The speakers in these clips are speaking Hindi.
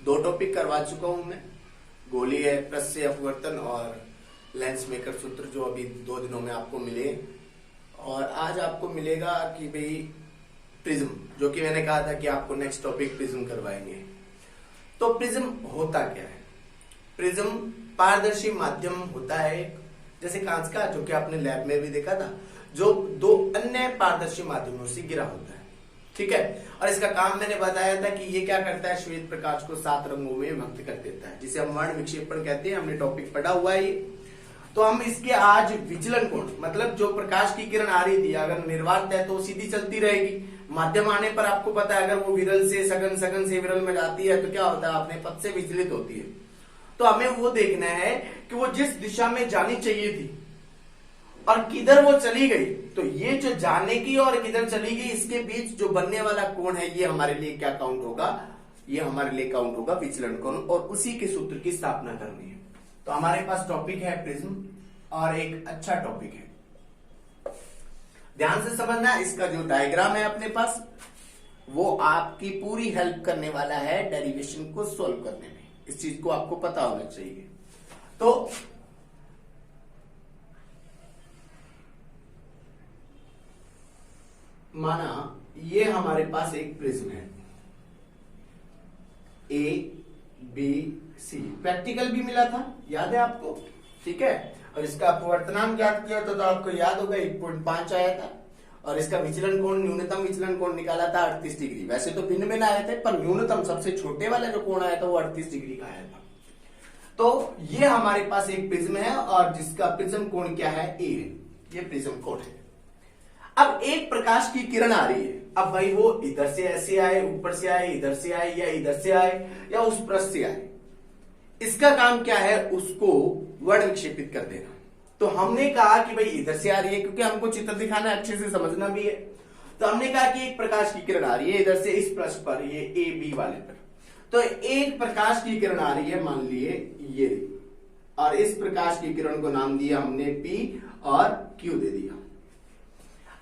दो टॉपिक करवा चुका हूं मैं, गोलीय प्रस्य अपवर्तन और लेंस मेकर सूत्र, जो अभी 2 दिनों में आपको मिले। और आज आपको मिलेगा कि भाई प्रिज्म, जो कि मैंने कहा था कि आपको नेक्स्ट टॉपिक प्रिज्म करवाएंगे। तो प्रिज्म होता क्या है? प्रिज्म पारदर्शी माध्यम होता है, जैसे कांच का, जो कि आपने लैब में भी देखा था, जो 2 अन्य पारदर्शी माध्यमों से घिरा होता है। ठीक है। और इसका काम मैंने बताया था कि ये क्या करता है, श्वेत प्रकाश को 7 रंगों में व्यक्त कर देता है, जिसे हम वर्ण विक्षेपण कहते हैं। हमने टॉपिक पढ़ा हुआ है ये। तो हम इसके आज विचलन कोण, मतलब जो प्रकाश की किरण आ रही थी, अगर निर्वात है तो सीधी चलती रहेगी। माध्यम आने पर आपको पता है, अगर वो विरल से सघन, सघन से विरल में जाती है तो क्या होता है, अपने पथ से विचलित होती है। तो हमें वो देखना है कि वो जिस दिशा में जानी चाहिए थी और किधर वो चली गई। तो ये जो जाने की और किधर चली गई, इसके बीच जो बनने वाला कोण है, ये हमारे लिए क्या काउंट होगा? ये हमारे लिए काउंट होगा विचलन कोण, और उसी के सूत्र की स्थापना करनी है। तो हमारे पास टॉपिक है प्रिज्म, और एक अच्छा टॉपिक है, ध्यान से समझना। इसका जो डायग्राम है अपने पास, वो आपकी पूरी हेल्प करने वाला है डेरिवेशन को सोल्व करने में। इस चीज को आपको पता होना चाहिए। तो माना ये हमारे पास एक प्रिज्म है, ए बी सी, प्रैक्टिकल भी मिला था, याद है आपको? ठीक है। और इसका अपवर्तनांक ज्ञात किया था तो आपको याद होगा 1.5 आया था, और इसका विचलन कोण, न्यूनतम विचलन कोण निकाला था 38 डिग्री। वैसे तो भिन्न भिन्न आए थे, पर न्यूनतम सबसे छोटे वाला जो कोण आया था वो 38 डिग्री का आया था। तो ये हमारे पास एक प्रिज्म है, और जिसका प्रिज्म कोण क्या है, ए है। ये प्रिज्म कोण है। अब एक प्रकाश की किरण आ रही है, अब भाई वो इधर से ऐसे आए, ऊपर से आए, इधर से आए, या इधर से आए, या उस पृष्ठ से आए, इसका काम क्या है, उसको वर्ण विक्षेपित कर देना। तो हमने कहा कि भाई इधर से आ रही है, क्योंकि हमको चित्र दिखाना है, अच्छे से समझना भी है। तो हमने कहा कि एक प्रकाश की किरण आ रही है इधर से, इस पृष्ठ पर, ये ए बी वाले पर। तो एक प्रकाश की किरण आ रही है, मान लिए ये, और इस प्रकाश की किरण को नाम दिया हमने पी और क्यू दे दिया।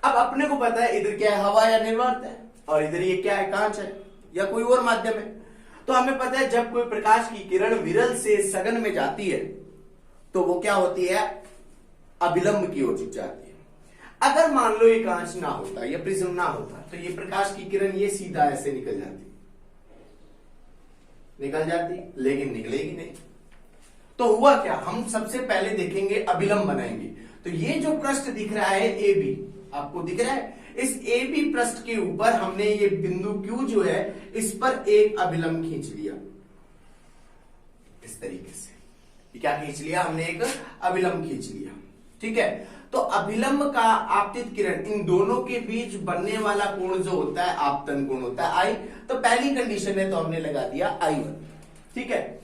अब अपने को पता है इधर क्या है, हवा या निर्वात है, और इधर ये क्या है, कांच है या कोई और माध्यम है। तो हमें पता है जब कोई प्रकाश की किरण विरल से सघन में जाती है तो वो क्या होती है, अभिलंब की ओर झुक जाती है। अगर मान लो ये कांच ना होता, ये प्रिज्म ना होता, तो ये प्रकाश की किरण ये सीधा ऐसे निकल जाती, लेकिन निकलेगी नहीं। तो हुआ क्या, हम सबसे पहले देखेंगे, अभिलंब बनाएंगे। तो ये जो पृष्ठ दिख रहा है ए बी, आपको दिख रहा है, इस ए बी पृष्ठ के ऊपर हमने ये बिंदु क्यू जो है, इस पर एक अभिलंब खींच लिया, इस तरीके से। क्या खींच लिया हमने, एक अभिलंब खींच लिया। ठीक है। तो अभिलंब का आपतित किरण, इन दोनों के बीच बनने वाला कोण जो होता है, आपतन कोण होता है आई। तो पहली कंडीशन है, तो हमने लगा दिया I1। ठीक है।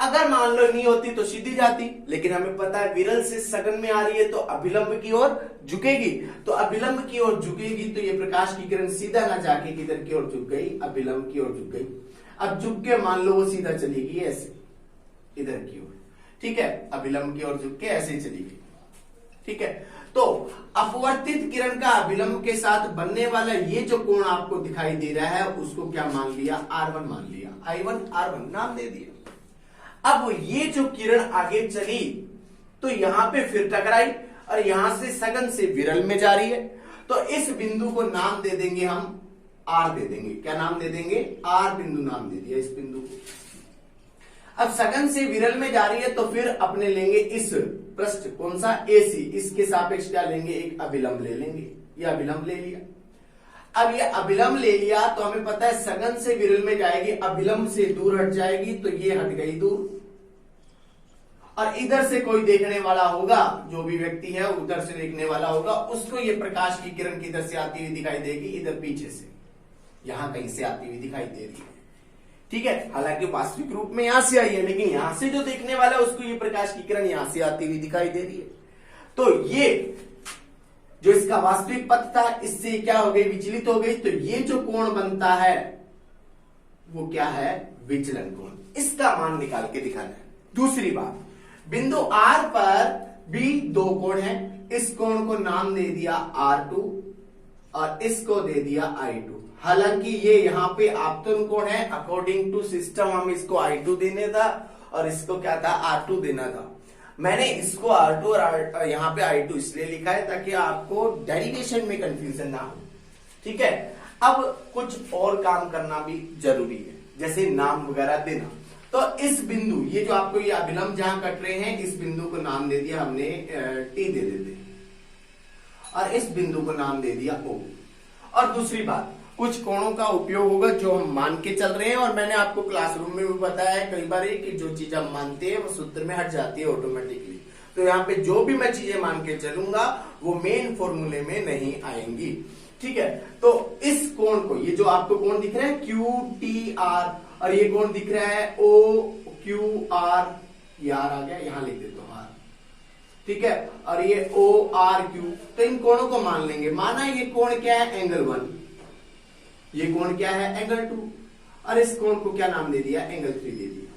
अगर मान लो नहीं होती तो सीधी जाती, लेकिन हमें पता है विरल से सघन में आ रही है तो अभिलंब की ओर झुकेगी। तो अभिलंब की ओर झुकेगी तो ये प्रकाश की किरण सीधा ना जाके किधर की ओर झुक गई, अभिलंब की ओर झुक गई। अब झुक के मान लो वो सीधा चलेगी ऐसे, इधर की ओर। ठीक है। अभिलंब की ओर झुक के ऐसे चली गई। ठीक है। तो अपवर्तित किरण का अभिलंब के साथ बनने वाला ये जो कोण आपको दिखाई दे रहा है, उसको क्या मान लिया, R1 मान लिया। I1 R1 नाम दे दिया। अब ये जो किरण आगे चली तो यहां पे फिर टकराई, और यहां से सघन से विरल में जा रही है। तो इस बिंदु को नाम दे देंगे हम R दे देंगे। क्या नाम दे देंगे, R बिंदु नाम दे दिया इस बिंदु को। अब सघन से विरल में जा रही है तो फिर अपने लेंगे इस पृष्ठ, कौन सा, AC, इसके सापेक्ष क्या लेंगे, एक अभिलंब ले लेंगे। ये अभिलंब ले लिया। अब ये अभिलंब ले लिया तो हमें पता है सघन से विरल में जाएगी, अभिलंब से दूर हट जाएगी, तो ये हट गई दूर। और इधर से कोई देखने वाला होगा, जो भी व्यक्ति है उधर से देखने वाला होगा, उसको ये प्रकाश की किरण किधर से आती हुई दिखाई देगी, इधर पीछे से, यहां कहीं से आती हुई दिखाई दे रही है। ठीक है। हालांकि वास्तविक रूप में यहां से आई है, लेकिन यहां से जो देखने वाला है उसको ये प्रकाश की किरण यहां से आती हुई दिखाई दे रही है। तो ये जो इसका वास्तविक पथ था, इससे क्या हो गई, विचलित हो गई। तो ये जो कोण बनता है वो क्या है, विचलन कोण। इसका मान निकाल के दिखाना है। दूसरी बात, बिंदु R पर भी 2 कोण है, इस कोण को नाम दे दिया R2 और इसको दे दिया I2। हालांकि ये यहाँ पे आपतन कोण है, अकॉर्डिंग टू सिस्टम हम इसको I2 देने था और इसको क्या था R2 देना था। मैंने इसको R2 और यहाँ पे I2 इसलिए लिखा है ताकि आपको डेरिवेशन में कंफ्यूजन ना हो। ठीक है, अब कुछ और काम करना भी जरूरी है, जैसे नाम वगैरह देना। तो इस बिंदु, ये जो आपको ये अभिलंब जहां कट रहे हैं, इस बिंदु को नाम दे दिया हमने T दे देते, और इस बिंदु को नाम दे दिया O। और दूसरी बात, कुछ कोणों का उपयोग होगा जो हम मान के चल रहे हैं, और मैंने आपको क्लासरूम में भी बताया है कई बार कि जो चीज हम मानते हैं वो सूत्र में हट जाती है ऑटोमेटिकली। तो यहाँ पे जो भी मैं चीजें मान के चलूंगा वो मेन फॉर्मूले में नहीं आएंगी। ठीक है, तो इस कोण को, ये जो आपको कोण दिख रहा है QTR, और ये कोण दिख रहा है OQR, यार आ गया, यहां लिख देता हूं R। ठीक है, और ये ORQ, तो इन कोणों को मान लेंगे। माना ये कोण क्या है, एंगल 1, ये कोण क्या है, एंगल 2, और इस कोण को क्या नाम दे दिया, एंगल 3 दे दिया।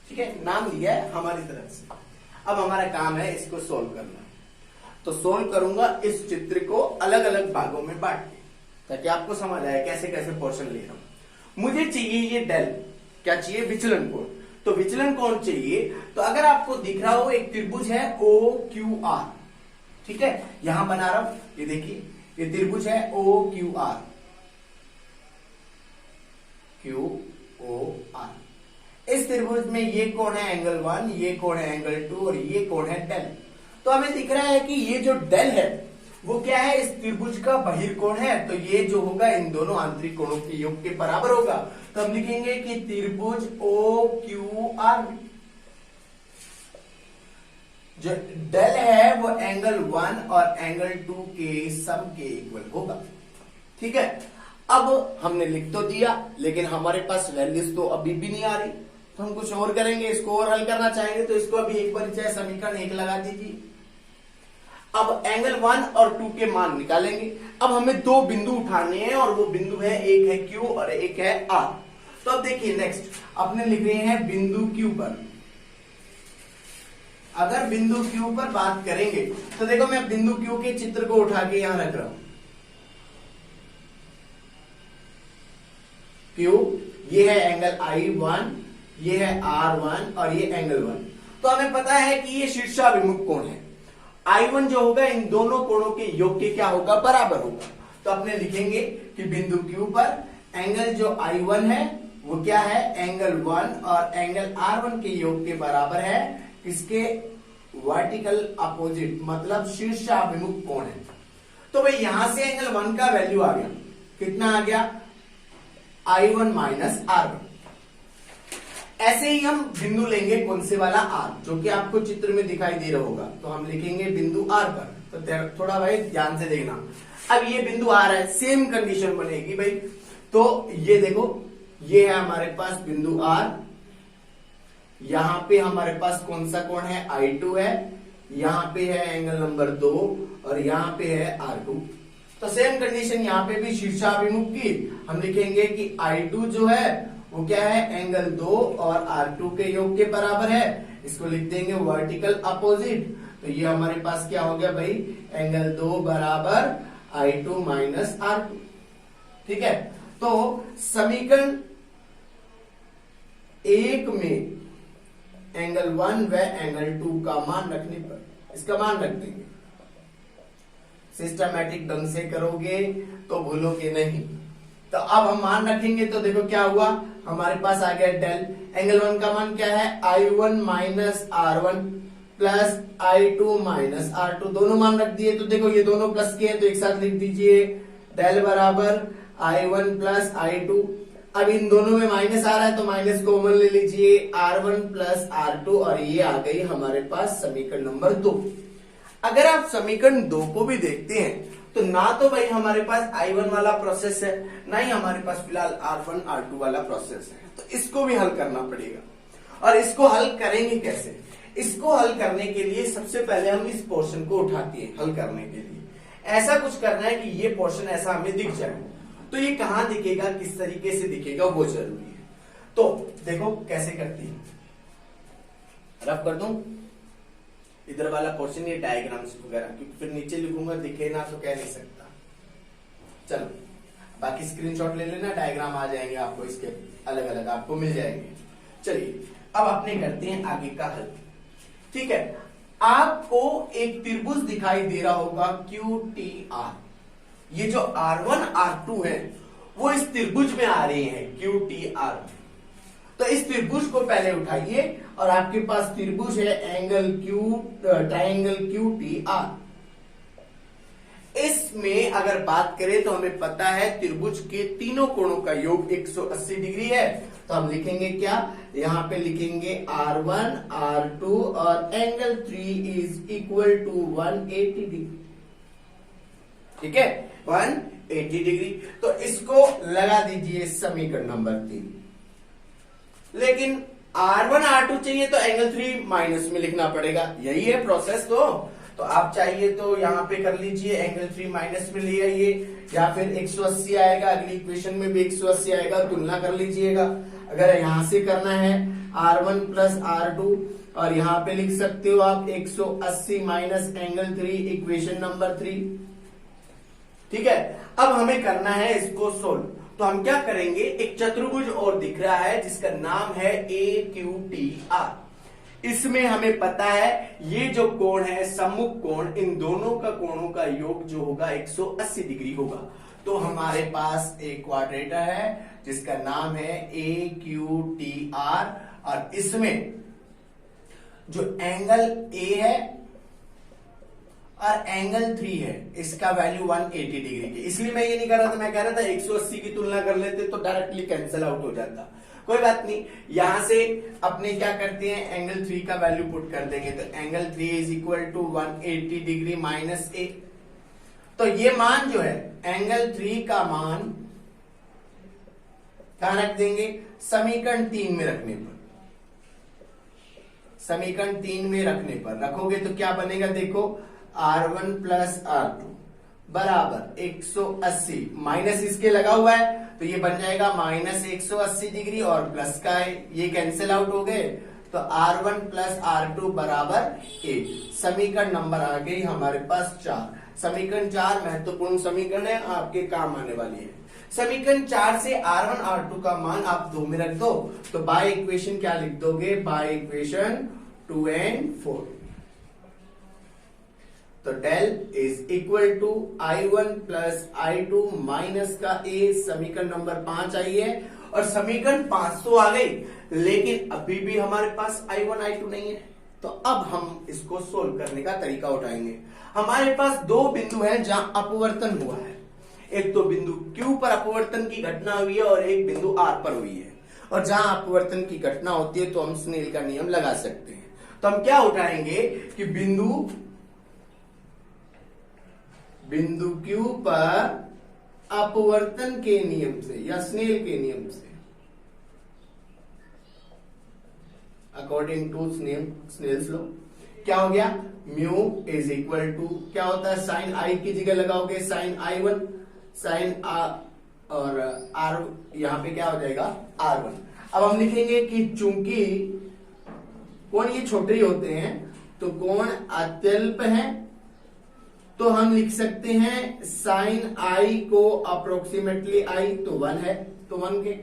ठीक है, नाम दिया है हमारी तरफ से। अब हमारा काम है इसको सोल्व करना। तो सोल्व करूंगा इस चित्र को अलग अलग भागों में बांट के, ताकि आपको समझ आए कैसे कैसे पोर्शन ले रहा हूं। मुझे चाहिए ये डेल, क्या चाहिए, विचलन कोण। तो विचलन कोण चाहिए, तो अगर आपको दिख रहा हो एक त्रिभुज है OQR, ठीक है, यहां बना रहा हूं, ये देखिए, ये त्रिभुज है OQR, QOR। इस त्रिभुज में ये कोण है एंगल 1, ये कोण है एंगल 2, और ये कोण है डेल। तो हमें दिख रहा है कि ये जो डेल है वो क्या है, इस त्रिभुज का बहिर्कोण है। तो ये जो होगा इन दोनों आंतरिक कोणों के योग के बराबर होगा। तो हम लिखेंगे कि त्रिभुज OQR जो डेल है वो एंगल 1 और एंगल 2 के सम के इक्वल होगा। ठीक है, अब हमने लिख तो दिया, लेकिन हमारे पास वैल्यूज तो अभी भी नहीं आ रही, तो हम कुछ और करेंगे, इसको और हल करना चाहेंगे। तो इसको अभी एक बार चाहे समीकरण 1 लगा दीजिए। अब एंगल 1 और 2 के मान निकालेंगे। अब हमें दो बिंदु उठाने हैं, और वो बिंदु है, एक है Q और एक है R। तो अब देखिए नेक्स्ट अपने लिख रहे हैं बिंदु Q पर। अगर बिंदु Q पर बात करेंगे तो देखो मैं बिंदु Q के चित्र को उठा के यहां रख रहा हूं। Q, ये है एंगल I1, ये है R1 और ये एंगल 1। तो हमें पता है कि ये शीर्षाभिमुख कोण है। I1 जो होगा इन दोनों कोणों के योग के क्या होगा, बराबर होगा। तो अपने लिखेंगे कि बिंदु Q पर एंगल जो I1 है वो क्या है, एंगल 1 और एंगल R1 के योग के बराबर है। इसके वर्टिकल अपोजिट, मतलब शीर्षाभिमुख कोण है। तो भाई यहां से एंगल 1 का वैल्यू आ गया, कितना आ गया, I1 माइनस R1। ऐसे ही हम बिंदु लेंगे, कौन से वाला, R, जो कि आपको चित्र में दिखाई दे रहा होगा। तो हम लिखेंगे बिंदु R पर। तो थोड़ा भाई ध्यान से देखना। अब ये बिंदु R है, सेम कंडीशन बनेगी भाई। तो ये देखो, ये है हमारे पास बिंदु R, यहां पे हमारे पास कौन सा कोण है, I2 है, यहां पे है एंगल नंबर 2 और यहां पे है R2। तो सेम कंडीशन यहां पे भी शीर्षाभिमुख की। हम लिखेंगे कि I2 जो है वो क्या है, एंगल 2 और R2 के योग के बराबर है। इसको लिख देंगे वर्टिकल अपोजिट। तो ये हमारे पास क्या हो गया भाई, एंगल 2 बराबर I2 माइनस R2। ठीक है, तो समीकरण 1 में एंगल 1 व एंगल 2 का मान रखने पर इसका मान रख देंगे। सिस्टमैटिक ढंग से करोगे तो भूलोगे नहीं। तो अब हम मान रखेंगे, तो देखो क्या हुआ, हमारे पास आ गया डेल। एंगल 1 का मान क्या है, I1 minus R1 plus I2 minus R2, दोनों मान रख दिए। तो देखो ये दोनों प्लस के हैं, तो एक साथ लिख दीजिए, डेल बराबर I1 प्लस I2। अब इन दोनों में माइनस आ रहा है तो माइनस कॉमन ले लीजिए, R1 प्लस R2, और ये आ गई हमारे पास समीकरण नंबर 2। अगर आप समीकरण 2 को भी देखते हैं तो ना तो भाई हमारे पास I1 वाला प्रोसेस है, ना ही हमारे पास फिलहाल R1 R2 वाला प्रोसेस है। तो इसको भी हल करना पड़ेगा। और इसको हल करेंगे कैसे, इसको हल करने के लिए सबसे पहले हम इस पोर्शन को उठाते हैं। हल करने के लिए ऐसा कुछ करना है कि ये पोर्शन ऐसा हमें दिख जाए। तो ये कहां दिखेगा, किस तरीके से दिखेगा, वो जरूरी है। तो देखो कैसे करती है, रफ कर दूं इधर वाला पोर्शन, ये डायग्राम्स वगैरह, क्योंकि फिर नीचे लिखूंगा दिखे ना तो कह नहीं सकता। चलो बाकी स्क्रीनशॉट ले लेना, डायग्राम आ जाएंगे आपको इसके अलग अलग आपको मिल जाएंगे। चलिए अब अपने करते हैं आगे का हल। ठीक है, आपको एक त्रिभुज दिखाई दे रहा होगा क्यू टी आर। ये जो R1 R2 है वो इस त्रिभुज में आ रहे हैं क्यू टी आर। तो इस त्रिभुज को पहले उठाइए और आपके पास त्रिभुज है angle triangle Q T R. इसमें अगर बात करें तो हमें पता है त्रिभुज के तीनों कोणों का योग 180 डिग्री है। तो हम लिखेंगे क्या, यहां पे लिखेंगे R1 R2 और angle 3 is equal to 180 degree. ठीक है, 180 डिग्री। तो इसको लगा दीजिए समीकरण नंबर 3। लेकिन R1 R2 चाहिए तो एंगल 3 माइनस में लिखना पड़ेगा, यही है प्रोसेस। तो आप चाहिए तो यहां पे कर लीजिए, एंगल 3 माइनस में ले आइए, या फिर 180 आएगा, अगली इक्वेशन में भी 180 आएगा, तुलना कर लीजिएगा। अगर यहां से करना है R1 प्लस R2 और यहां पे लिख सकते हो आप 180 माइनस एंगल 3, इक्वेशन नंबर 3। ठीक है, अब हमें करना है इसको सोल्व। तो हम क्या करेंगे, एक चतुर्भुज और दिख रहा है जिसका नाम है AQTR। इसमें हमें पता है ये जो कोण है सम्मुख कोण, इन दोनों का कोणों का योग जो होगा 180 डिग्री होगा। तो हमारे पास एक क्वाड्रेटर है जिसका नाम है AQTR और इसमें जो एंगल A है और एंगल 3 है इसका वैल्यू 180 डिग्री की। इसलिए मैं ये नहीं कर रहा था, मैं कह रहा था 180 की तुलना कर लेते तो डायरेक्टली कैंसिल आउट हो जाता। कोई बात नहीं, यहां से अपने क्या करते हैं, एंगल 3 का वैल्यू पुट कर देंगे। तो angle 3 is equal to 180 degree minus A। तो ये मान जो है एंगल 3 का मान कहां रख देंगे, समीकरण 3 में रखने पर। समीकरण 3 में रखने पर रखोगे तो क्या बनेगा, देखो R1 प्लस R2 बराबर 180 माइनस इसके लगा हुआ है तो ये बन जाएगा माइनस 180 डिग्री और प्लस का है, ये कैंसिल आउट हो गए। तो R1 प्लस R2 बराबर 1। समीकरण नंबर आ गई हमारे पास 4। समीकरण 4 महत्वपूर्ण समीकरण है, आपके काम आने वाली है। समीकरण 4 से R1 R2 का मान आप 2 में रख दो। तो बाय इक्वेशन क्या लिख दोगे, बाय इक्वेशन 2 and 4। तो del is equal to I1 plus I2 minus का A। समीकरण नंबर 5 आई है और समीकरण 5 तो आ गई, लेकिन अभी भी हमारे पास I1 I2 नहीं है। तो अब हम इसको सोल्व करने का तरीका उठाएंगे। हमारे पास दो बिंदु हैं जहां अपवर्तन हुआ है। एक तो बिंदु Q पर अपवर्तन की घटना हुई है और एक बिंदु R पर हुई है। और जहां अपवर्तन की घटना होती है तो हम स्नेल का नियम लगा सकते हैं। तो हम क्या उठाएंगे कि बिंदु Q पर अपवर्तन के नियम से या स्नेल के नियम से, अकॉर्डिंग टू स्नेल्स लॉ, क्या हो गया, म्यू इज इक्वल टू क्या होता है, साइन आई की जगह लगाओगे साइन I1, साइन और आर, यहां पे क्या हो जाएगा R1। अब हम लिखेंगे कि चूंकि कोण ये छोटे ही होते हैं तो कोण अत्यल्प है, तो हम लिख सकते हैं साइन आई को अप्रोक्सीमेटली आई तो 1 है तो 1 के,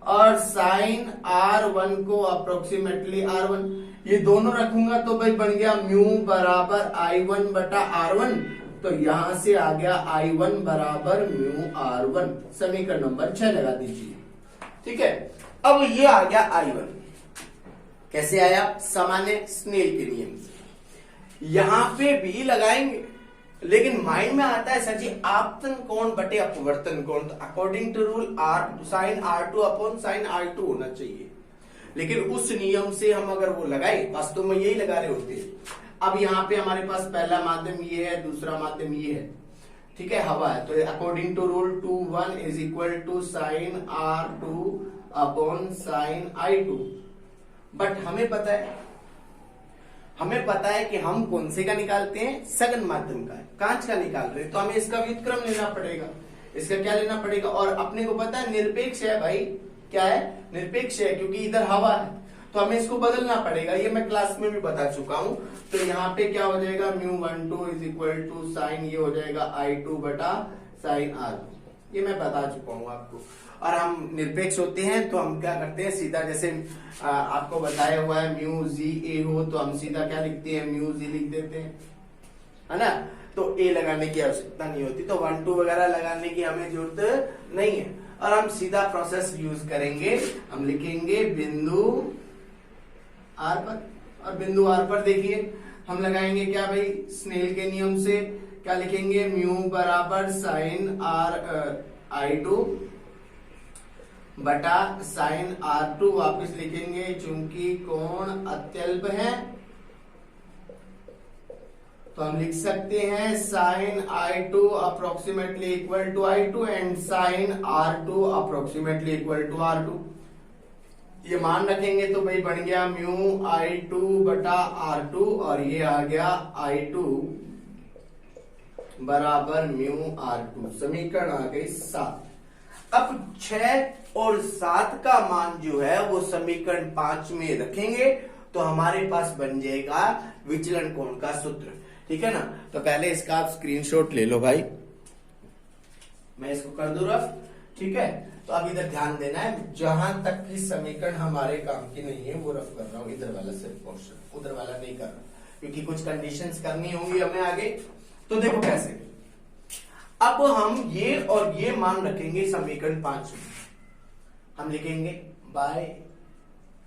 और साइन R1 को अप्रोक्सीमेटली R1, ये दोनों रखूंगा तो भाई बन गया म्यू बराबर I1 बटा R1। तो यहां से आ गया I1 बराबर म्यू R1। समीकरण नंबर 6 लगा दीजिए। ठीक है, अब ये आ गया I1 कैसे आया, सामान्य स्नेल के नियम से। यहां पे भी लगाएंगे, लेकिन माइंड में आता है सर जी आपतन कोण बटे अपवर्तन कोण, तो according to rule sine R2 upon sine I2 होना चाहिए। लेकिन उस नियम से हम अगर वो लगाए, वास्तव में यही लगा रहे होते हैं। अब यहाँ पे हमारे पास पहला माध्यम ये है, दूसरा माध्यम ये है, ठीक है, हवा है। तो according to rule 2(1) is equal to sine R2 upon sine I2। But हमें पता है कि हम कौन से का निकालते हैं, सघन माध्यम का, कांच का निकाल रहे हैं, तो हमें इसका व्युत्क्रम लेना पड़ेगा। इसका क्या लेना पड़ेगा, और अपने को पता है निरपेक्ष है भाई, क्या है, निरपेक्ष है, क्योंकि इधर हवा है, तो हमें इसको बदलना पड़ेगा। ये मैं क्लास में भी बता चुका हूं। तो यहाँ पे क्या हो जाएगा, mu 1 2 is equal to sine, ये हो जाएगा I2 बटा साइन R2। ये मैं बता चुका हूँ आपको। और हम निरपेक्ष होते हैं तो हम क्या करते हैं, सीधा जैसे आपको बताया हुआ है म्यू जी ए हो तो हम सीधा क्या लिखते हैं, म्यू जी लिख देते हैं, है ना। तो ए लगाने की आवश्यकता नहीं होती, तो 1 2 वगैरह लगाने की हमें जरूरत नहीं है। और हम सीधा प्रोसेस यूज करेंगे, हम लिखेंगे बिंदु आर पर, और बिंदु आर पर देखिए हम लगाएंगे क्या भाई, स्नेल के नियम से क्या लिखेंगे, म्यू बराबर साइन आर I2 बटा साइन R2 वापस लिखेंगे, चूंकि कोण अत्यल्प है तो हम लिख सकते हैं sine I2 approximately equal to I2 and sine R2 approximately equal to R2। ये मान रखेंगे तो भाई बन गया म्यू I2 बटा R2 और ये आ गया I2 बराबर म्यू R2। समीकरण आ गई 7। अब 6 और 7 का मान जो है वो समीकरण 5 में रखेंगे तो हमारे पास बन जाएगा विचलन कोण का सूत्र, ठीक है ना। तो पहले इसका आप स्क्रीनशॉट ले लो भाई, मैं इसको कर दूं रफ, ठीक है। तो अब इधर ध्यान देना है, जहां तक की समीकरण हमारे काम की नहीं है वो रफ कर रहा हूं, इधर वाला सिर्फ पोर्शन, उधर वाला नहीं कर रहा, क्योंकि कुछ कंडीशंस करनी होंगी हमें आगे। तो देखो कैसे, अब हम ये और ये मान रखेंगे समीकरण 5 में, हम लिखेंगे बाय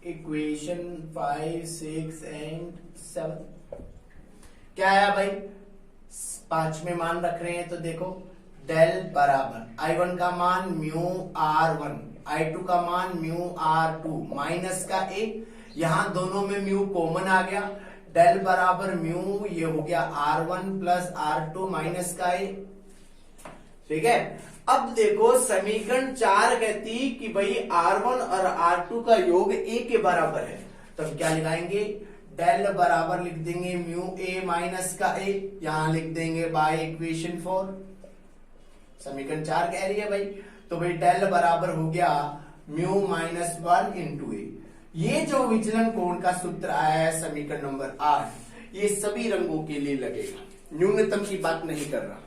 इक्वेशन 5 6 एंड 7। क्या आया भाई, 5 में मान रख रहे हैं तो देखो डेल बराबर I1 का मान म्यू R1, I2 का मान म्यू R2 माइनस का a, यहां दोनों में म्यू कॉमन आ गया, डेल बराबर म्यू, ये हो गया R1 प्लस R2 माइनस का a, ठीक है। अब देखो समीकरण 4 कहती कि भाई R1 और R2 का योग a के बराबर है, तो हम क्या लगाएंगे, डेल बराबर लिख देंगे म्यू a माइनस का a, यहां लिख देंगे बाय इक्वेशन 4। समीकरण 4 कह रही है भाई, तो भाई डेल बराबर हो गया म्यू माइनस 1 इंटू ए। ये जो विचलन कोण का सूत्र आया है समीकरण नंबर 8, ये सभी रंगों के लिए लगेगा, न्यूनतम की बात नहीं कर रहा।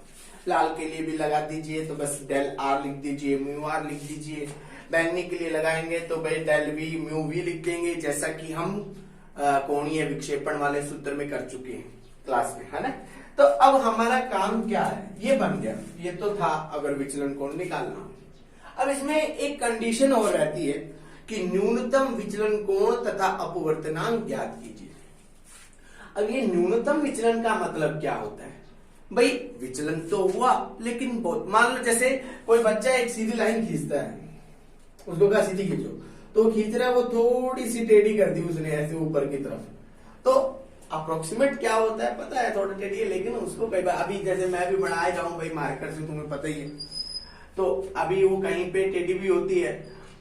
लाल के लिए भी लगा दीजिए तो बस डेल आर लिख दीजिए, म्यू आर लिख दीजिए। बैंगनी के लिए लगाएंगे तो भाई डेल वी म्यू वी लिख देंगे, जैसा कि हम कोणीय विक्षेपण वाले सूत्र में कर चुके हैं क्लास में, है ना। तो अब हमारा काम क्या है, ये बन गया, ये तो था अगर विचलन कोण निकालना। अब इसमें एक कंडीशन और रहती है कि न्यूनतम विचलन कोण तथा अपवर्तनांक ज्ञात कीजिए। अब ये न्यूनतम विचलन का मतलब क्या होता है भाई, विचलन तो हुआ लेकिन बहुत, मान लो जैसे कोई बच्चा एक सीधी लाइन खींचता है, उसको क्या सीधी खींचो, तो खींच रहा है वो थोड़ी सी टेढ़ी कर दी उसने ऐसे ऊपर की तरफ, तो अप्रोक्सीमेट क्या होता है पता है, थोड़ा टेढ़ी है, लेकिन उसको कई बार, अभी जैसे मैं भी बढ़ाया जाऊं भाई मार्कर से, तुम्हें पता ही है, तो अभी वो कहीं पे टेढ़ी भी होती है,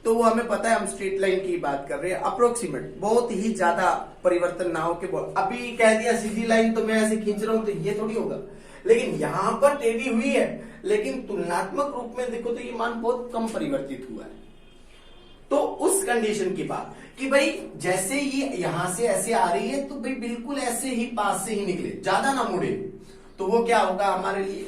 तो वो हमें पता है, हम स्ट्रेट लाइन की बात कर रहे हैं, अप्रोक्सीमेट, बहुत ही ज्यादा परिवर्तन ना हो के, अभी कह दिया सीधी लाइन तो मैं ऐसे खींच रहा हूं तो ये थोड़ी होगा, लेकिन यहां पर टेढ़ी हुई है, लेकिन तुलनात्मक रूप में देखो तो ये मान बहुत कम परिवर्तित हुआ है। तो उस कंडीशन की बात कि भाई जैसे ये यहां से ऐसे आ रही है तो भाई बिल्कुल ऐसे ही पास से ही निकले, ज्यादा ना मुड़े, तो वो क्या होगा हमारे लिए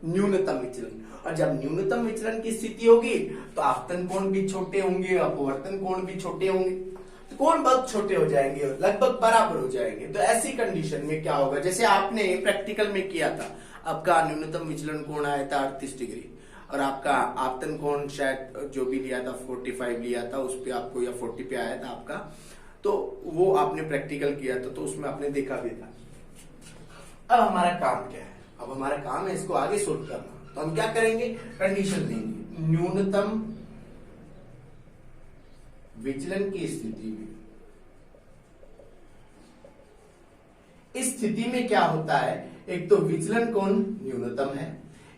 न्यूनतम विचलन। और जब न्यूनतम विचलन की स्थिति होगी तो आपतन कोण भी छोटे होंगे, अपवर्तन कोण भी छोटे होंगे, तो कोण बहुत छोटे हो जाएंगे, लगभग बराबर हो जाएंगे। तो ऐसी कंडीशन में क्या होगा, जैसे आपने प्रैक्टिकल में किया था, आपका न्यूनतम विचलन कोण आया था 38 डिग्री और आपका आपतन कोण शायद जो भी लिया था 45 लिया था, उस पे आपको या 40 पे आया था आपका, तो वो आपने प्रैक्टिकल किया था, तो उसमें आपने देखा भी था। अब हमारा काम क्या है, अब हमारा काम है इसको आगे सोल्व करना। तो हम क्या करेंगे, कंडीशन देंगे, न्यूनतम विचलन की स्थिति में, इस स्थिति में क्या होता है, एक तो विचलन कोण न्यूनतम है,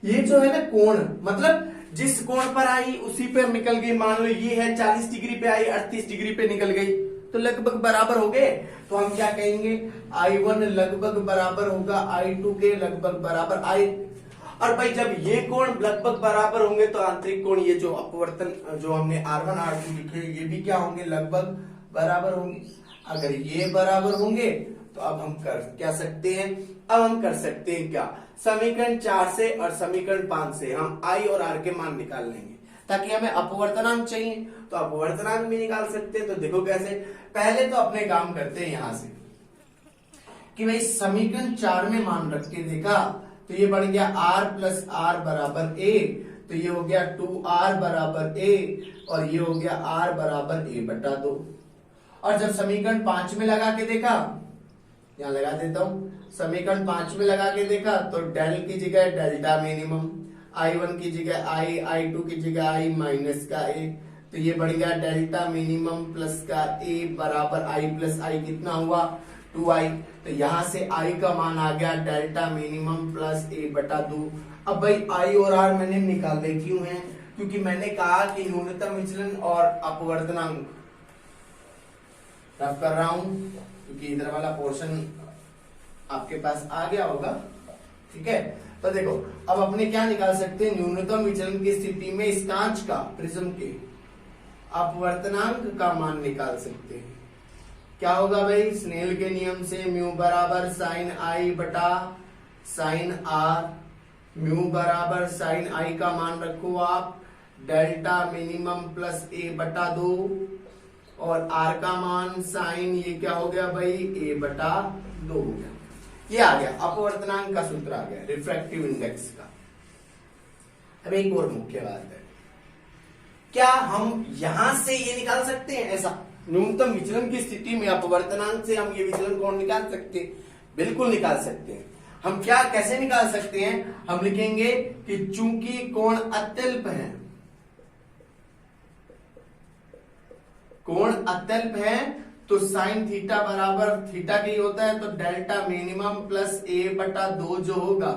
ये जो है ना कोण, मतलब जिस कोण पर आई उसी पर निकल गई, मान लो ये है 40 डिग्री पे आई, 38 डिग्री पे निकल गई, तो लगभग बराबर हो गए, तो हम क्या कहेंगे, I1 लगभग बराबर होगा I2 के लगभग बराबर I। और भाई जब ये कोण लगभग बराबर होंगे तो आंतरिक कोण, ये जो अपवर्तन जो हमने R1 R2 लिखे, ये भी क्या होंगे, लगभग बराबर होंगे। अगर ये बराबर होंगे तो अब हम कर क्या सकते हैं, अब हम कर सकते हैं क्या, समीकरण 4 से और समीकरण 5 से हम आई और आर के मान निकाल लेंगे, ताकि हमें अपवर्तनांक चाहिए तो अपवर्तनांक भी निकाल सकते हैं। तो देखो कैसे, पहले तो अपने काम करते हैं यहां से कि भाई समीकरण 4 में मान रख के देखा तो ये बन गया r प्लस आर बराबर a, तो ये हो गया 2r बराबर a और ये हो गया r बराबर a बटा 2। और जब समीकरण 5 में लगा के देखा, यहां लगा देता हूं, समीकरण 5 में लगा के देखा तो डेल की जगह डेल्टा मिनिमम, I1 की जगह I, I2 की जगह I माइनस का a, तो ये बढ़ गया डेल्टा मिनिमम प्लस का a बराबर I प्लस I कितना हुआ 2i। तो यहां से I का मान आ गया डेल्टा मिनिमम प्लस a बटा 2। अब भाई I और R मैंने निकाले क्यों हैं, क्योंकि मैंने कहा कि न्यूनतम विचलन और अपवर्तनांक रफ कर रहा हूं, क्योंकि इधर वाला पोर्शन आपके पास आ गया होगा। ठीक है, तो देखो अब अपने क्या निकाल सकते हैं, न्यूनतम विचलन की स्थिति में इस कांच का प्रिज्म के अपवर्तनांक का मान निकाल सकते हैं। क्या होगा भाई, स्नेल के नियम से म्यू बराबर साइन आई बटा साइन आर, म्यू बराबर साइन आई का मान रखो आप डेल्टा मिनिमम प्लस ए बटा 2 और आर का मान साइन ये क्या हो गया भाई ए बटा 2 हो गया। ये आ गया अपवर्तनांक का सूत्र आ गया रिफ्रैक्टिव इंडेक्स का। अब एक और मुख्य बात है, क्या हम यहां से ये निकाल सकते हैं, ऐसा न्यूनतम विचलन की स्थिति में अपवर्तनांक से हम ये विचलन कोण निकाल सकते हैं? बिल्कुल निकाल सकते हैं। हम क्या कैसे निकाल सकते हैं, हम लिखेंगे कि चूंकि कोण अत्यल्प है, कोण अत्यल्प है तो साइन थीटा बराबर थीटा के ही होता है, तो डेल्टा मिनिमम प्लस ए बटा 2 जो होगा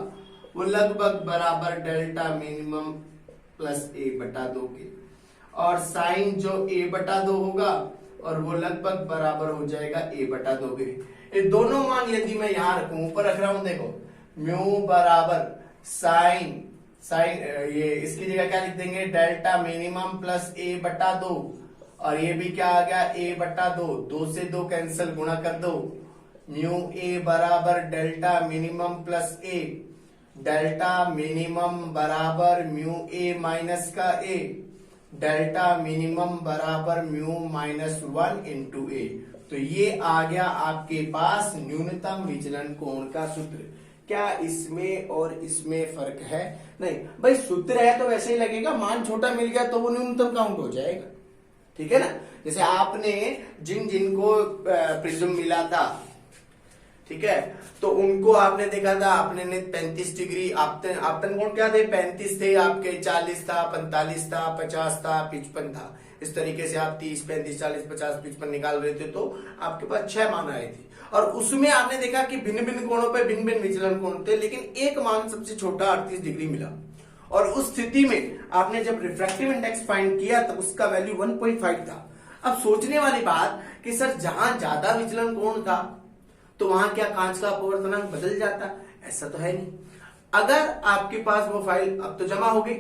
वो लगभग बराबर डेल्टा मिनिमम प्लस ए बटा 2 के, और साइन जो ए बटा 2 होगा और वो लगभग बराबर हो जाएगा ए बटा 2 के। ये दोनों मान यदि मैं यहां रखूं, ऊपर रख रहा हूं, देखो म्यू बराबर साइन ये इसकी जगह क्या लिख देंगे डेल्टा मिनिमम प्लस ए बटा 2, और ये भी क्या आ गया ए बटा 2, 2 से 2 कैंसिल, गुणा कर दो, म्यू ए बराबर डेल्टा मिनिमम प्लस ए, डेल्टा मिनिमम बराबर म्यू ए माइनस का ए, डेल्टा मिनिमम बराबर म्यू माइनस 1 इंटू ए। तो ये आ गया आपके पास न्यूनतम विचलन कोण का सूत्र। क्या इसमें और इसमें फर्क है? नहीं भाई, सूत्र है तो वैसे ही लगेगा, मान छोटा मिल गया तो वो न्यूनतम काउंट हो जाएगा। ठीक है ना, जैसे आपने जिनको प्रिज्म मिला था, ठीक है, तो उनको आपने देखा था, आपने 35 डिग्री आपतन कोण क्या थे, 35 थे आपके, 40 था, 45 था, 50 था, 55 था। इस तरीके से आप 30, 35, 40, 50, 55 निकाल रहे थे, तो आपके पास 6 मान आए थे। और उसमें आपने देखा कि भिन्न भिन्न कोणों पे भिन्न भिन्न विचलन कोण थे, लेकिन एक मान सबसे छोटा 38 डिग्री मिला। और उस स्थिति में आपने जब रिफ्रैक्टिव इंडेक्स फाइंड किया तो उसका वैल्यू 1.5 था। अब सोचने वाली बात कि सर जहां ज्यादा विचलन कोण था तो वहां क्या कांच का अपवर्तनांक बदल जाता? ऐसा तो है नहीं। अगर आपके पास वो फाइल अब तो जमा हो गई,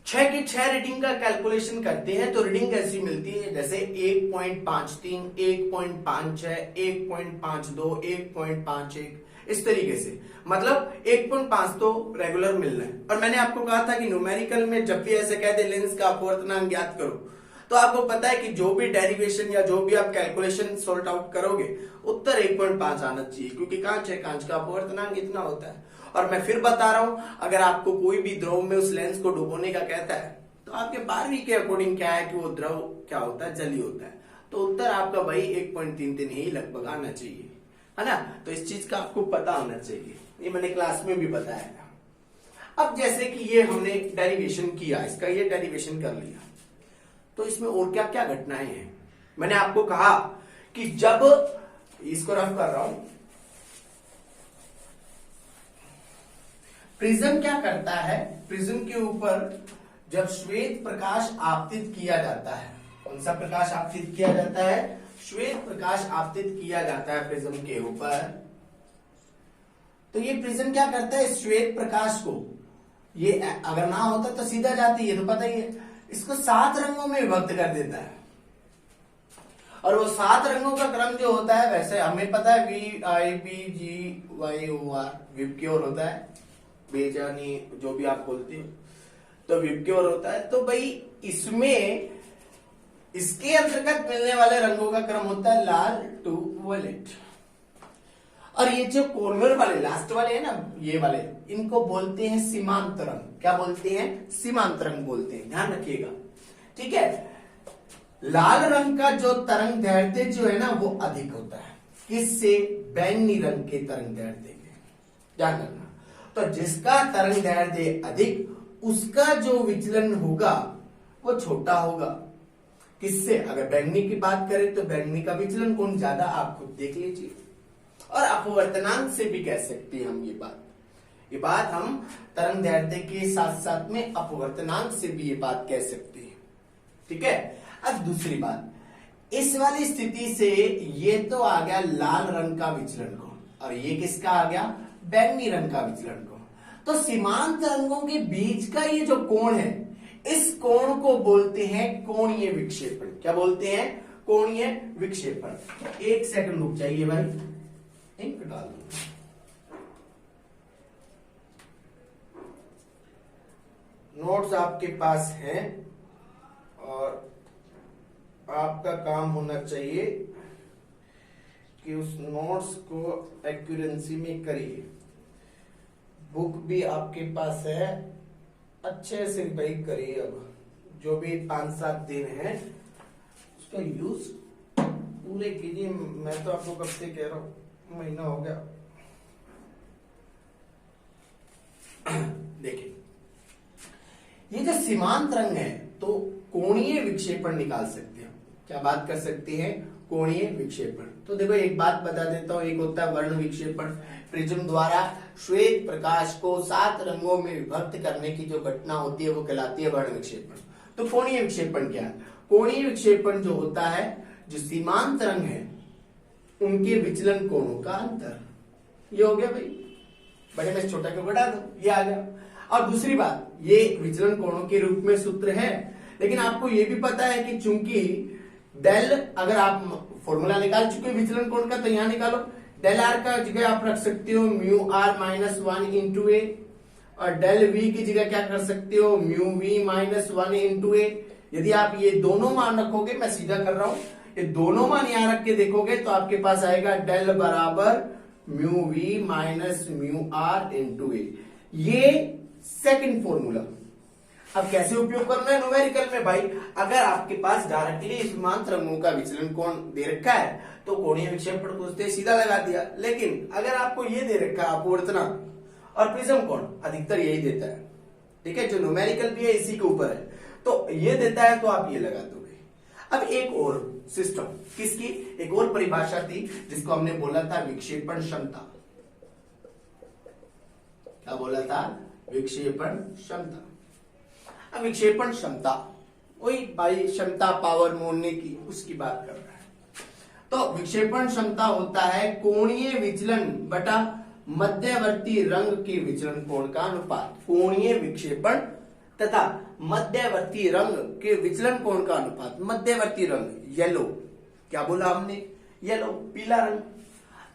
6 की 6 रीडिंग का कैलकुलेशन करते हैं तो रीडिंग कैसी मिलती है, जैसे 1.53, 1.56, 1.52, 1.51, इस तरीके से, मतलब 1.5 तो रेगुलर मिल रहा है। और मैंने आपको कहा था कि न्यूमेरिकल में जब भी ऐसे कह दे लेंस का अपवर्तनांक ज्ञात करो, तो आपको पता है कि जो भी डेरिवेशन या जो भी आप कैलकुलेशन सॉल्ट आउट करोगे उत्तर 1.5 आना चाहिए, क्योंकि कांच है, कांच का अपवर्तनांक इतना होता है। और मैं फिर बता रहा हूं, अगर आपको कोई भी द्रव में उस लेंस को डुबोने का कहता है तो आपके 12वीं के अकॉर्डिंग क्या है कि वो द्रव क्या होता है, जली होता है, तो उत्तर आपका भाई 1.33 ही लगभग आना चाहिए, है ना। तो इस चीज का आपको पता होना चाहिए, ये मैंने क्लास में भी बताया था। अब जैसे कि ये हमने डेरिवेशन किया, इसका ये डेरिवेशन कर लिया, तो इसमें और क्या क्या घटनाएं हैं। मैंने आपको कहा कि जब इसको रफ कर रहा हूं, प्रिज्म क्या करता है, प्रिज्म के ऊपर जब श्वेत प्रकाश आपतित किया जाता है, कौन सा प्रकाश आपतित किया जाता है, श्वेत प्रकाश आपतित किया जाता है प्रिज्म के ऊपर, तो ये प्रिज्म क्या करता है, श्वेत प्रकाश को, ये अगर ना होता तो सीधा जाती है, तो पता ही है, इसको 7 रंगों में विभक्त कर देता है। और वो 7 रंगों का क्रम जो होता है, वैसे हमें पता है VIBGYOR विबग्योर होता है, बेजानी जो भी आप बोलते हो, तो विबग्योर होता है। तो भाई इसमें इसके अंतर्गत मिलने वाले रंगों का क्रम होता है लाल टू वॉयलेट। और ये जो कॉर्नर वाले लास्ट वाले हैं ना, ये वाले, इनको बोलते हैं सीमांत रंग। क्या बोलते हैं? सीमांत रंग बोलते हैं, ध्यान रखिएगा, ठीक है। लाल रंग का जो तरंग दैर्ध्य जो है ना वो अधिक होता है, किससे? बैंगनी रंग के तरंग दैर्ध्य के, ध्यान रखना। तो जिसका तरंग दैर्ध्य अधिक, उसका जो विचलन होगा वो छोटा होगा। किससे? अगर बैंगनी की बात करें तो बैंगनी का विचलन कोण ज्यादा, आप खुद देख लीजिए। और अपवर्तनांक से भी कह सकते हैं हम ये बात हम तरंग दैर्ध्य के साथ साथ में अपवर्तनांक से भी ये बात कह सकते हैं, ठीक है। अब दूसरी बात, इस वाली स्थिति से ये तो आ गया लाल रंग का विचलन कोण, और ये किसका आ गया? बैंगनी रंग का विचलन कोण। तो सीमांत रंगों के बीच का ये जो कोण है, इस कोण को बोलते हैं कोणीय विक्षेपण। क्या बोलते हैं? कोणीय विक्षेपण। एक सेकंड रुक जाइए भाई, इंक डाल दो। नोट्स आपके पास हैं और आपका काम होना चाहिए कि उस नोट्स को एक्यूरेंसी में करिए। बुक भी आपके पास है, अच्छे से भाई करिए। अब जो भी 5-7 दिन है उसका यूज पूरे कीजिए। मैं तो आपको कब से कह रहा हूं, महीना हो गया। देखिए, ये जो सीमांत रंग है तो कोणीय विक्षेपण निकाल सकते हैं। क्या बात कर सकते हैं? कोणीय विक्षेपण। तो देखो एक बात बता देता हूं, एक होता है वर्ण विक्षेपण। प्रिज्म द्वारा श्वेत प्रकाश को 7 रंगों में विभक्त करने की जो घटना होती है वो कहलाती है वर्ण विक्षेपण। तो कोणीय विक्षेपण क्या है? कोणीय विक्षेपण जो होता है, जो सीमांत रंग है उनके विचलन कोणों का अंतर। ये हो गया भाई, बड़े में छोटा को बढ़ा दो, ये आ गया। और दूसरी बात, ये विचलन कोणों के रूप में सूत्र है, लेकिन आपको ये भी पता है कि चूंकि डेल, अगर आप फॉर्मूला निकाल चुके विचलन कोण का, तो यहां निकालो। डेल आर का जगह आप रख सकते हो म्यू आर माइनस 1 इंटू ए, और डेल वी की जगह क्या कर सकते हो? म्यू वी माइनस 1 इंटू ए। यदि आप ये दोनों मान रखोगे, मैं सीधा कर रहा हूं, ये दोनों मान यहां रख के देखोगे तो आपके पास आएगा डेल बराबर mu V minus mu R into A. ये सेकंड फॉर्मूला। अब कैसे उपयोग करना है न्यूमेरिकल में भाई? अगर आपके पास डायरेक्टली सीमांत रंगों का विचलन कोण दे रखा है तो कोणीय विक्षेपण पूछते सीधा लगा दिया। लेकिन अगर आपको ये दे रखा है अपवर्तनांक और प्रिज्म कोण, अधिकतर यही देता है, ठीक है, जो न्यूमेरिकल भी है इसी के ऊपर है, तो ये देता है तो आप ये लगा दोगे। अब एक और सिस्टम, किसकी? एक और परिभाषा थी जिसको हमने बोला था विक्षेपण क्षमता। क्या बोला था? विक्षेपण क्षमता। अब विक्षेपण क्षमता, वही भाई क्षमता पावर मोड़ने की, उसकी बात कर रहा है। तो विक्षेपण क्षमता होता है कोणीय विचलन बटा मध्यवर्ती रंग के विचलन कोण का अनुपात। कोणीय विक्षेपण तथा मध्यवर्ती रंग के विचलन कोण का अनुपात। मध्यवर्ती रंग येलो, क्या बोला हमने? येलो, पीला रंग।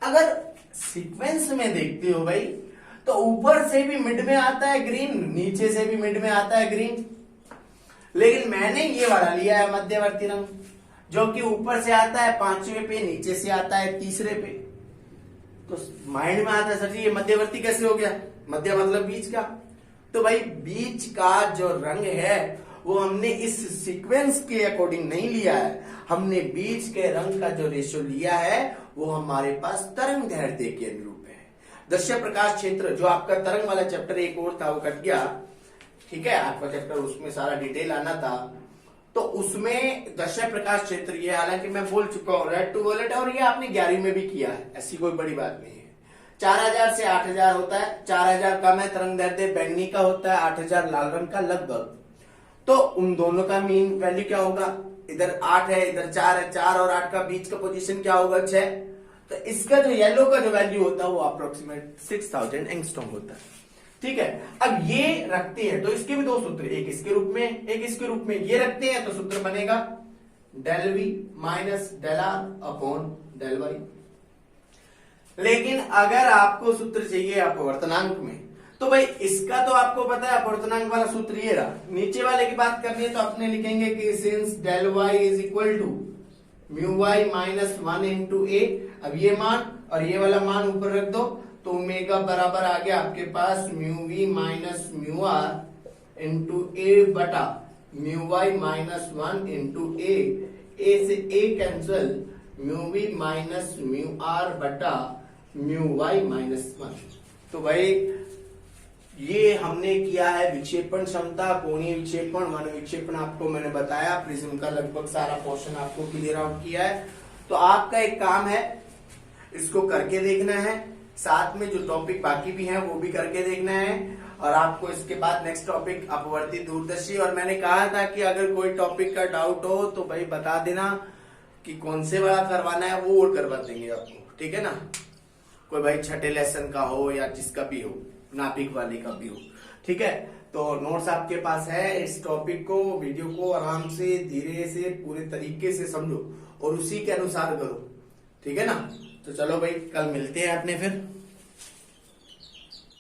अगर सीक्वेंस में देखते हो भाई तो ऊपर से भी मिड में आता है ग्रीन, नीचे से भी मिड में आता है ग्रीन, लेकिन मैंने ये वाला लिया है मध्यवर्ती रंग, जो कि ऊपर से आता है 5वें पे, नीचे से आता है 3रे पे। तो माइंड में आता है सर जी ये मध्यवर्ती कैसे हो गया? मध्य मतलब बीच का। तो भाई बीच का जो रंग है वो हमने इस सीक्वेंस के अकॉर्डिंग नहीं लिया है, हमने बीच के रंग का जो रेशियो लिया है वो हमारे पास तरंग दैर्ध्य के अनुरूप है। दृश्य प्रकाश क्षेत्र, जो आपका तरंग वाला चैप्टर एक और था वो कट गया, ठीक है, आपका चैप्टर उसमें सारा डिटेल आना था, तो उसमें दृश्य प्रकाश क्षेत्र ये, हालांकि मैं बोल चुका हूं रेड टू वॉयलेट, और ये आपने 11वीं में भी किया है, ऐसी कोई बड़ी बात नहीं है। 4000 से 8000 होता है, 4000 कम है तरंग दैर्ध्य, बैंगनी का होता है 8000 लाल रंग का लगभग। तो उन दोनों का मीन वैल्यू क्या होगा? इधर 8 है, इधर 4 है, 4 और 8 का बीच का पोजीशन क्या होगा? 6। तो इसका जो येलो का जो वैल्यू होता है वो अप्रोक्सीमेट 6000 एंगस्ट्रॉम होता है, ठीक है। अब ये रखते हैं तो इसके भी दो सूत्र, एक इसके रूप में एक इसके रूप में, ये रखते हैं तो सूत्र बनेगा del V minus del R upon del Y. लेकिन अगर आपको सूत्र चाहिए अपवर्तनांक में, तो भाई इसका तो आपको पता है अपवर्तनांक वाला सूत्र ये रहा। नीचे वाले की बात करनी है तो अपने लिखेंगे कि since del Y is equal to mu Y minus 1 into A. अब ये मान और ये वाला मान ऊपर रख दो तो ओमेगा बराबर आ गया आपके पास mu V minus mu R into A बटा mu Y minus 1 into A से A cancel, mu V minus mu R बटा म्यू वाई माइनस 1। तो भाई ये हमने किया है विक्षेपण क्षमता, कोणीय विक्षेपण, वन विक्षेपण आपको मैंने बताया, प्रिज्म का लगभग सारा पोर्शन आपको क्लियर आउट किया है। तो आपका एक काम है इसको करके देखना है, साथ में जो टॉपिक बाकी भी हैं वो भी करके देखना है, और आपको इसके बाद नेक्स्ट टॉपिक अपवर्ती दूरदर्शी। और मैंने कहा था कि अगर कोई टॉपिक का डाउट हो तो भाई बता देना कि कौन से वाला करवाना है, वो और करवा देंगे आपको, ठीक है ना। कोई भाई छठे लेसन का हो या जिसका भी हो, नाभिक वाले का भी हो, ठीक है। तो नोट्स आपके पास है, इस टॉपिक को, वीडियो को आराम से धीरे से पूरे तरीके से समझो और उसी के अनुसार करो, ठीक है ना। तो चलो भाई कल मिलते हैं अपने फिर।